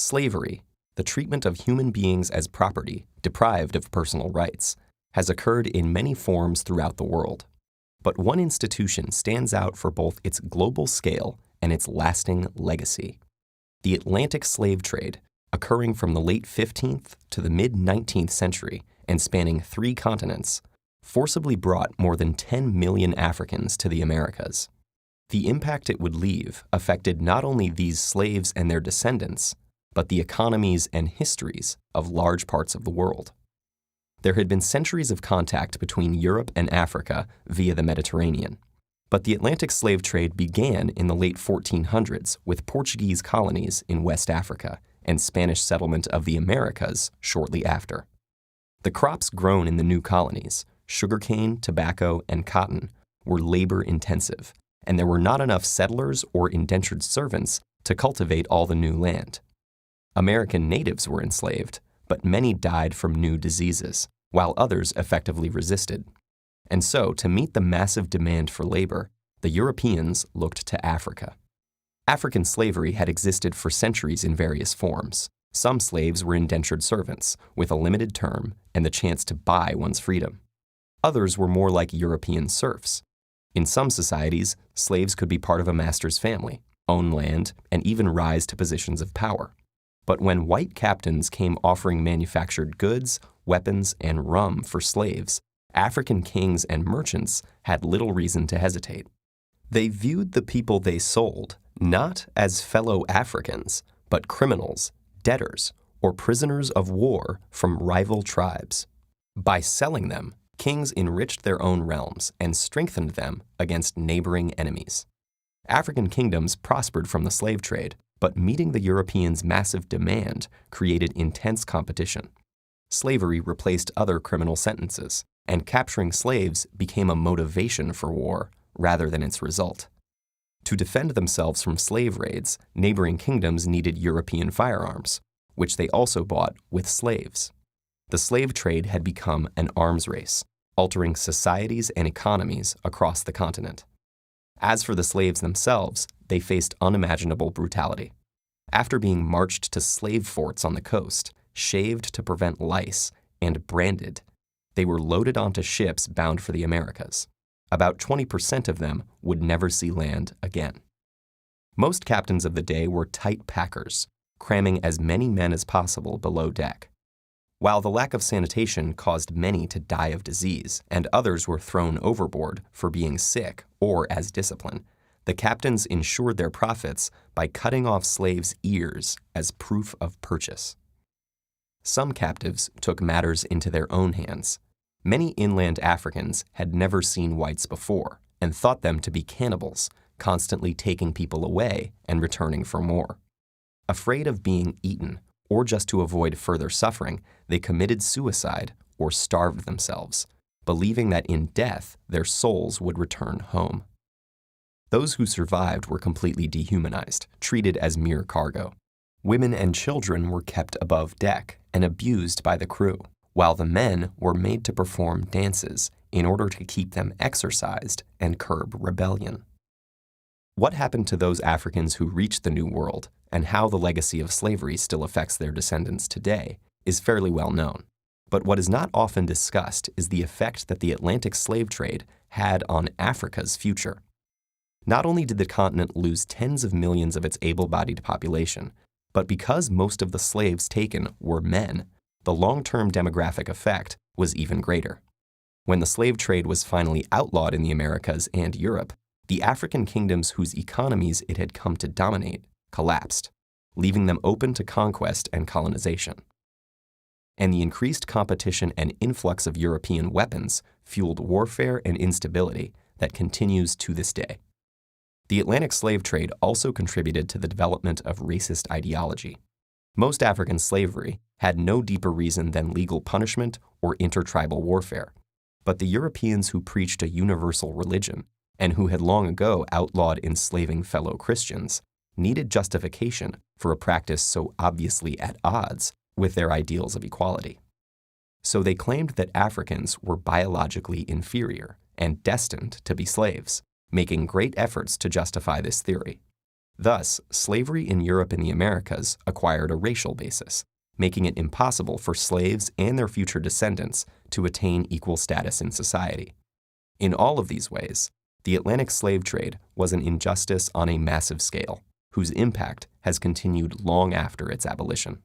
Slavery, the treatment of human beings as property, deprived of personal rights, has occurred in many forms throughout the world. But one institution stands out for both its global scale and its lasting legacy. The Atlantic slave trade, occurring from the late 15th to the mid-19th century and spanning 3 continents, forcibly brought more than 10 million Africans to the Americas. The impact it would leave affected not only these slaves and their descendants, but the economies and histories of large parts of the world. There had been centuries of contact between Europe and Africa via the Mediterranean, but the Atlantic slave trade began in the late 1400s with Portuguese colonies in West Africa and Spanish settlement of the Americas shortly after. The crops grown in the new colonies, sugarcane, tobacco, and cotton, were labor-intensive, and there were not enough settlers or indentured servants to cultivate all the new land. American natives were enslaved, but many died from new diseases, while others effectively resisted. And so, to meet the massive demand for labor, the Europeans looked to Africa. African slavery had existed for centuries in various forms. Some slaves were indentured servants, with a limited term and the chance to buy one's freedom. Others were more like European serfs. In some societies, slaves could be part of a master's family, own land, and even rise to positions of power. But when white captains came offering manufactured goods, weapons, and rum for slaves, African kings and merchants had little reason to hesitate. They viewed the people they sold not as fellow Africans, but criminals, debtors, or prisoners of war from rival tribes. By selling them, kings enriched their own realms and strengthened them against neighboring enemies. African kingdoms prospered from the slave trade, but meeting the Europeans' massive demand created intense competition. Slavery replaced other criminal sentences, and capturing slaves became a motivation for war rather than its result. To defend themselves from slave raids, neighboring kingdoms needed European firearms, which they also bought with slaves. The slave trade had become an arms race, altering societies and economies across the continent. As for the slaves themselves, they faced unimaginable brutality. After being marched to slave forts on the coast, shaved to prevent lice, and branded, they were loaded onto ships bound for the Americas. About 20% of them would never see land again. Most captains of the day were tight packers, cramming as many men as possible below deck. While the lack of sanitation caused many to die of disease, and others were thrown overboard for being sick or as discipline, the captains ensured their profits by cutting off slaves' ears as proof of purchase. Some captives took matters into their own hands. Many inland Africans had never seen whites before and thought them to be cannibals, constantly taking people away and returning for more. Afraid of being eaten, or just to avoid further suffering, they committed suicide or starved themselves, believing that in death their souls would return home. Those who survived were completely dehumanized, treated as mere cargo. Women and children were kept above deck and abused by the crew, while the men were made to perform dances in order to keep them exercised and curb rebellion. What happened to those Africans who reached the New World, and how the legacy of slavery still affects their descendants today, is fairly well known. But what is not often discussed is the effect that the Atlantic slave trade had on Africa's future. Not only did the continent lose tens of millions of its able-bodied population, but because most of the slaves taken were men, the long-term demographic effect was even greater. When the slave trade was finally outlawed in the Americas and Europe, the African kingdoms whose economies it had come to dominate collapsed, leaving them open to conquest and colonization. And the increased competition and influx of European weapons fueled warfare and instability that continues to this day. The Atlantic slave trade also contributed to the development of racist ideology. Most African slavery had no deeper reason than legal punishment or intertribal warfare, but the Europeans who preached a universal religion and who had long ago outlawed enslaving fellow Christians needed justification for a practice so obviously at odds with their ideals of equality. So they claimed that Africans were biologically inferior and destined to be slaves, making great efforts to justify this theory. Thus, slavery in Europe and the Americas acquired a racial basis, making it impossible for slaves and their future descendants to attain equal status in society. In all of these ways, the Atlantic slave trade was an injustice on a massive scale, whose impact has continued long after its abolition.